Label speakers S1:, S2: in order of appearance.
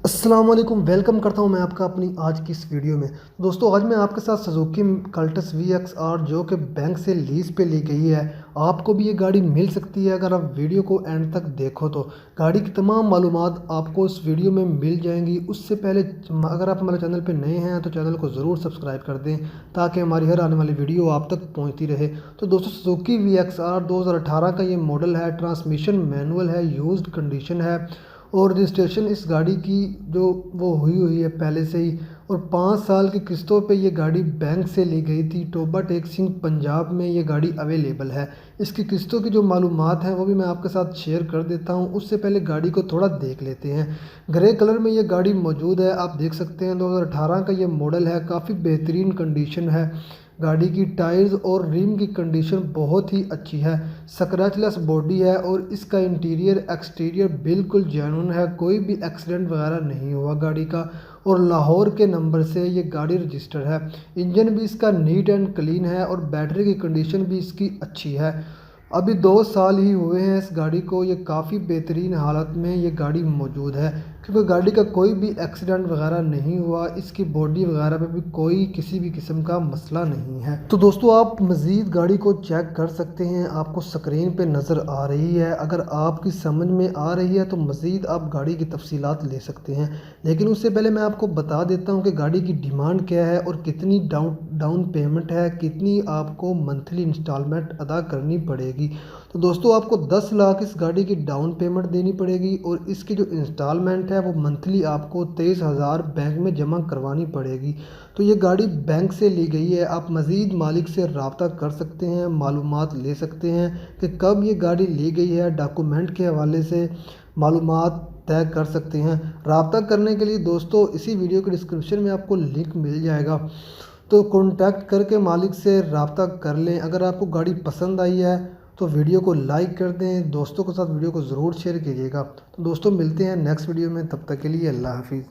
S1: अस्सलाम वालेकुम, वेलकम करता हूं मैं आपका अपनी आज की इस वीडियो में। दोस्तों, आज मैं आपके साथ सुजुकी कल्टस VXR जो कि बैंक से लीज़ पे ली गई है, आपको भी ये गाड़ी मिल सकती है अगर आप वीडियो को एंड तक देखो तो। गाड़ी की तमाम मालूमात आपको इस वीडियो में मिल जाएंगी। उससे पहले अगर आप हमारे चैनल पर नए हैं तो चैनल को ज़रूर सब्सक्राइब कर दें ताकि हमारी हर आने वाली वीडियो आप तक पहुँचती रहे। तो दोस्तों, सुजुकी VXR 2018 का ये मॉडल है, ट्रांसमिशन मैनुअल है, यूज्ड कंडीशन है और रजिस्ट्रेशन इस गाड़ी की जो वो हुई है पहले से ही। और 5 साल की किस्तों पे ये गाड़ी बैंक से ली गई थी। टोबा टैक्सिंग पंजाब में ये गाड़ी अवेलेबल है। इसकी किस्तों की जो मालूमात हैं वो भी मैं आपके साथ शेयर कर देता हूँ। उससे पहले गाड़ी को थोड़ा देख लेते हैं। ग्रे कलर में ये गाड़ी मौजूद है, आप देख सकते हैं। 2018 का ये मॉडल है, काफ़ी बेहतरीन कंडीशन है। गाड़ी की टायर्स और रिम की कंडीशन बहुत ही अच्छी है। स्क्रैचलेस बॉडी है और इसका इंटीरियर एक्सटीरियर बिल्कुल जेन्युइन है। कोई भी एक्सीडेंट वगैरह नहीं हुआ गाड़ी का और लाहौर के नंबर से ये गाड़ी रजिस्टर्ड है। इंजन भी इसका नीट एंड क्लीन है और बैटरी की कंडीशन भी इसकी अच्छी है। अभी 2 साल ही हुए हैं इस गाड़ी को। ये काफ़ी बेहतरीन हालत में ये गाड़ी मौजूद है क्योंकि गाड़ी का कोई भी एक्सीडेंट वगैरह नहीं हुआ। इसकी बॉडी वगैरह पे भी कोई किसी भी किस्म का मसला नहीं है। तो दोस्तों, आप मज़ीद गाड़ी को चेक कर सकते हैं, आपको स्क्रीन पे नज़र आ रही है। अगर आपकी समझ में आ रही है तो मज़ीद आप गाड़ी की तफसीलात ले सकते हैं। लेकिन उससे पहले मैं आपको बता देता हूँ कि गाड़ी की डिमांड क्या है और कितनी डाउन पेमेंट है, कितनी आपको मंथली इंस्टॉलमेंट अदा करनी पड़ेगी। तो दोस्तों, आपको 10 लाख इस गाड़ी की डाउन पेमेंट देनी पड़ेगी और इसकी जो इंस्टॉलमेंट है वो मंथली आपको 23,000 बैंक में जमा करवानी पड़ेगी। तो ये गाड़ी बैंक से ली गई है। आप मज़ीद मालिक से रब्ता कर सकते हैं, मालूमात ले सकते हैं कि कब ये गाड़ी ली गई है। डॉक्यूमेंट के हवाले से मालूमात तय कर सकते हैं। रब्ता करने के लिए दोस्तों, इसी वीडियो के डिस्क्रिप्शन में आपको लिंक मिल जाएगा, तो कॉन्टैक्ट करके मालिक से रब्ता कर लें। अगर आपको गाड़ी पसंद आई है तो वीडियो को लाइक कर दें, दोस्तों के साथ वीडियो को ज़रूर शेयर कीजिएगा। तो दोस्तों, मिलते हैं नेक्स्ट वीडियो में, तब तक के लिए अल्लाह हाफिज़।